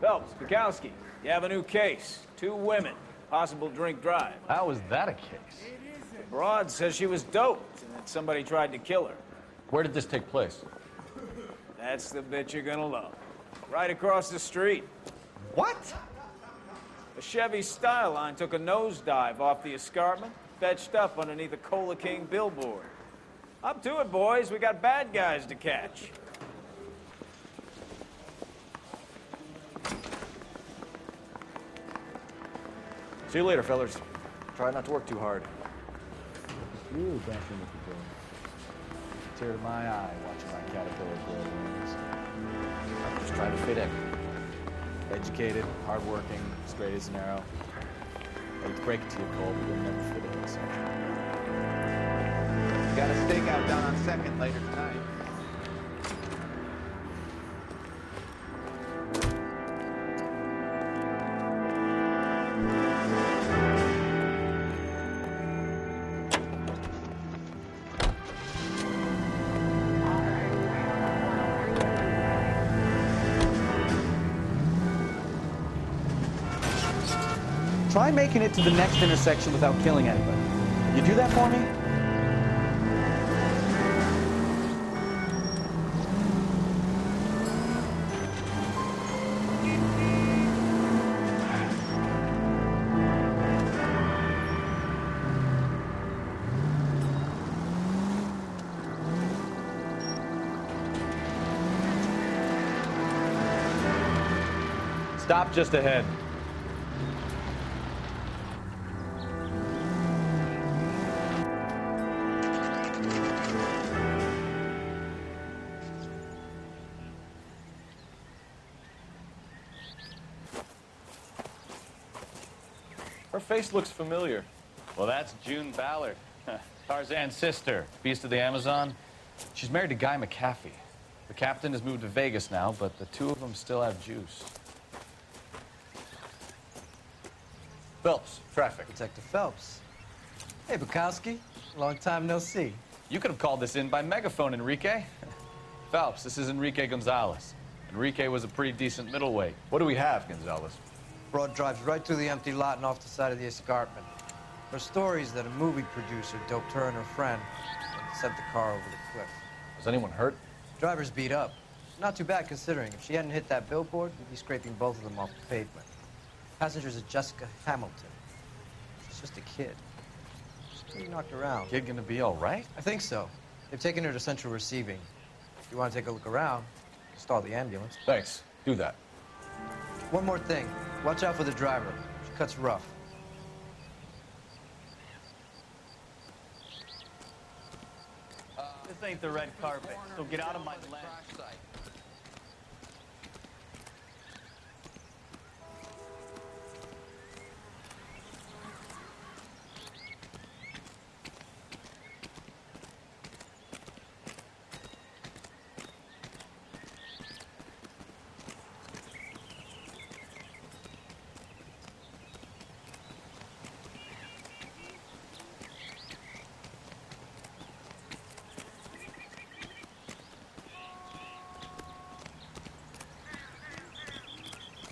Phelps, Bukowski, you have a new case. 2 women, possible drink drive. How is that a case? The broad says she was doped and that somebody tried to kill her. Where did this take place? That's the bit you're gonna love. Right across the street. What? A Chevy Styline took a nosedive off the escarpment, fetched up underneath a Cola King billboard. Up to it, boys. We got bad guys to catch. See you later, fellas. Try not to work too hard. Really dancing with the girl. Tear to my eye watching my caterpillar grow wings. I'm just trying to fit in. Educated, hardworking, straight as an arrow. I hate to break it to you, Cole, but you'll never fit in this section. Got a stakeout down on 2nd later tonight. Try making it to the next intersection without killing anybody. You do that for me? Stop just ahead. Her face looks familiar. Well, that's June Ballard, Tarzan's sister, beast of the Amazon. She's married to Guy McAfee. The captain has moved to Vegas now, but the 2 of them still have juice. Phelps, traffic. Detective Phelps. Hey, Bukowski. Long time no see. You could have called this in by megaphone, Enrique. Phelps, this is Enrique Gonzalez. Enrique was a pretty decent middleweight. What do we have, Gonzalez? Broad drives right through the empty lot and off the side of the escarpment. Her stories that a movie producer doped her and her friend and sent the car over the cliff. Was anyone hurt? Driver's beat up. Not too bad considering. If she hadn't hit that billboard, we'd be scraping both of them off the pavement. Passenger's a Jessica Hamilton. She's just a kid. She's pretty knocked around. Kid gonna be all right? I think so. They've taken her to central receiving. If you want to take a look around, stall the ambulance. Thanks. Do that. One more thing. Watch out for the driver. She cuts rough. This ain't the red carpet, so get out of my lane.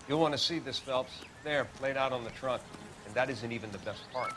You'll want to see this, Phelps. There, laid out on the trunk. And that isn't even the best part.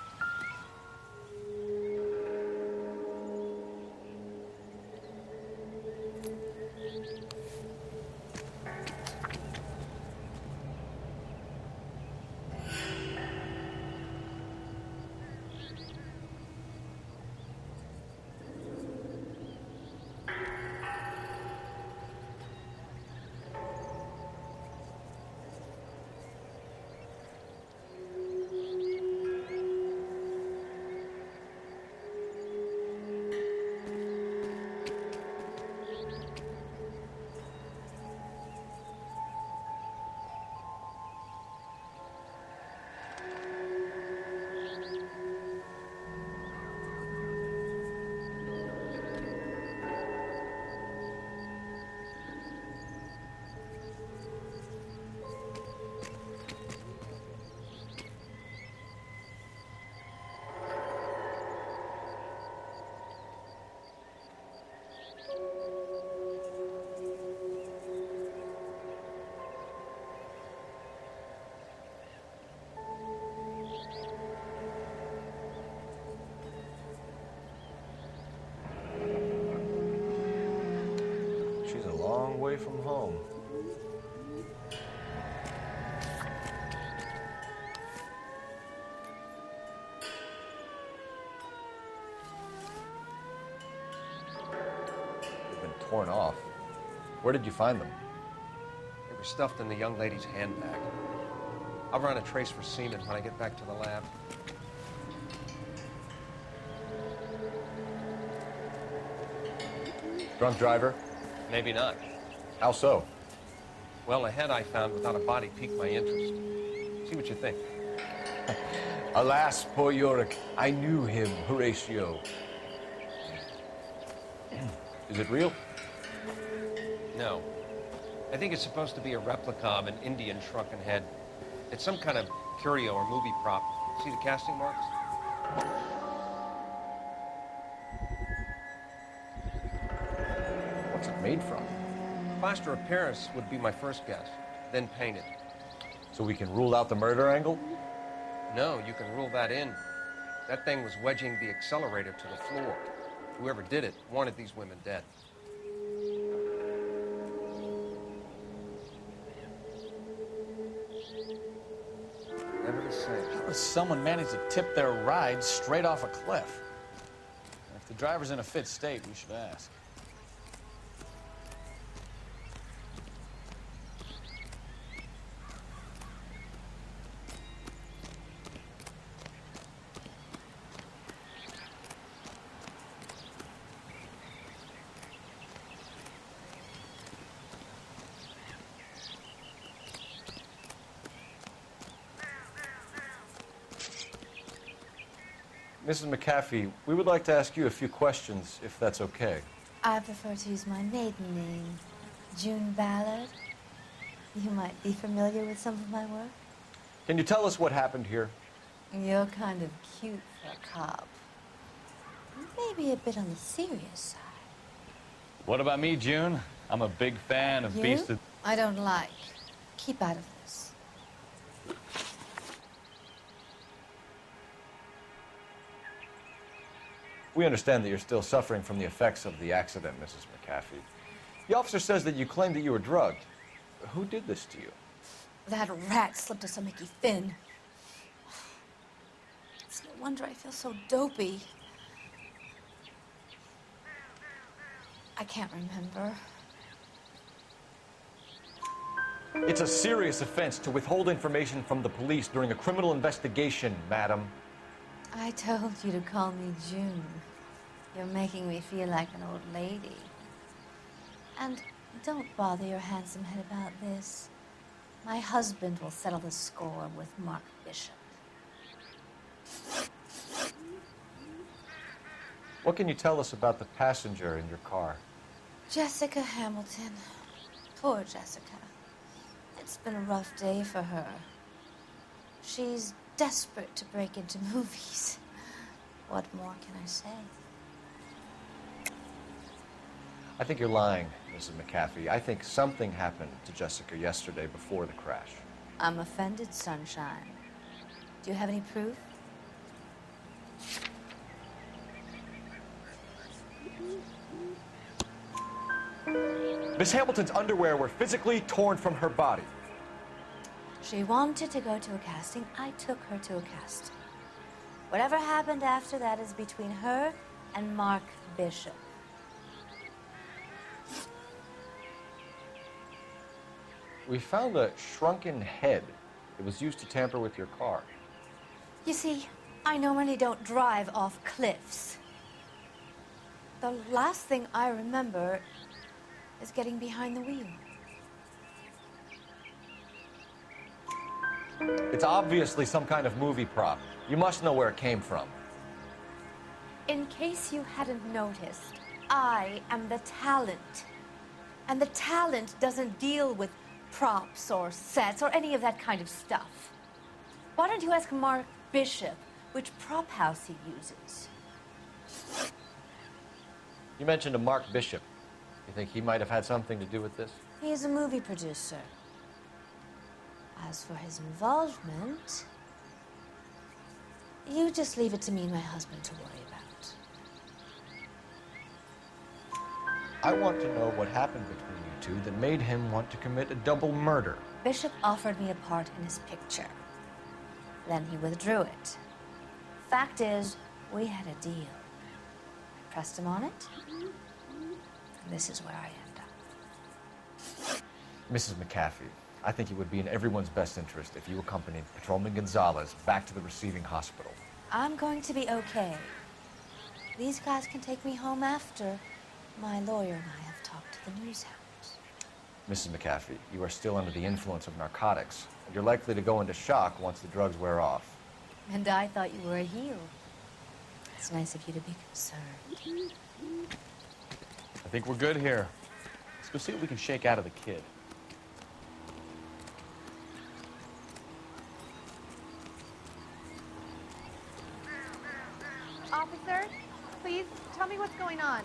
long way from home. They've been torn off. Where did you find them? They were stuffed in the young lady's handbag. I'll run a trace for semen when I get back to the lab. Drunk driver? Maybe not. How so? Well, the head I found without a body piqued my interest. See what you think. Alas, poor Yorick, I knew him, Horatio. Is it real? No. I think it's supposed to be a replica of an Indian shrunken head. It's some kind of curio or movie prop. See the casting marks? What's it made from? Plaster of Paris would be my first guess, then painted. So we can rule out the murder angle? No, you can rule that in. That thing was wedging the accelerator to the floor. Whoever did it wanted these women dead. Never the same. How does someone manage to tip their ride straight off a cliff? If the driver's in a fit state, we should ask. Mrs. McAfee, we would like to ask you a few questions, if that's okay. I prefer to use my maiden name, June Ballard. You might be familiar with some of my work. Can you tell us what happened here? You're kind of cute for a cop. Maybe a bit on the serious side. What about me, June? I'm a big fan of You? Pistas. I don't like. Keep out of this. We understand that you're still suffering from the effects of the accident, Mrs. McAfee. The officer says that you claimed that you were drugged. Who did this to you? That rat slipped us a Mickey Finn. It's no wonder I feel so dopey. I can't remember. It's a serious offense to withhold information from the police during a criminal investigation, madam. I told you to call me June. You're making me feel like an old lady. And don't bother your handsome head about this. My husband will settle the score with Mark Bishop. What can you tell us about the passenger in your car? Jessica Hamilton. Poor Jessica. It's been a rough day for her. She's desperate to break into movies. What more can I say? I think you're lying, Mrs. McAfee. I think something happened to Jessica yesterday before the crash. I'm offended, Sunshine. Do you have any proof? Miss Hamilton's underwear were physically torn from her body. She wanted to go to a casting. I took her to a casting. Whatever happened after that is between her and Mark Bishop. We found a shrunken head. It was used to tamper with your car. You see, I normally don't drive off cliffs. The last thing I remember is getting behind the wheel. It's obviously some kind of movie prop. You must know where it came from. In case you hadn't noticed, I am the talent. And the talent doesn't deal with props or sets or any of that kind of stuff. Why don't you ask Mark Bishop which prop house he uses? You mentioned a Mark Bishop. You think he might have had something to do with this? He's a movie producer. As for his involvement, you just leave it to me and my husband to worry about. I want to know what happened between you attitude that made him want to commit a double murder. Bishop offered me a part in his picture. Then he withdrew it. Fact is, we had a deal. I pressed him on it, and this is where I end up. Mrs. McAfee, I think it would be in everyone's best interest if you accompanied Patrolman Gonzalez back to the receiving hospital. I'm going to be okay. These guys can take me home after my lawyer and I have talked to the news hounds. Mrs. McAfee, you are still under the influence of narcotics. You're likely to go into shock once the drugs wear off. And I thought you were a heel. It's nice of you to be concerned. I think we're good here. Let's go see what we can shake out of the kid. Officer, please tell me what's going on.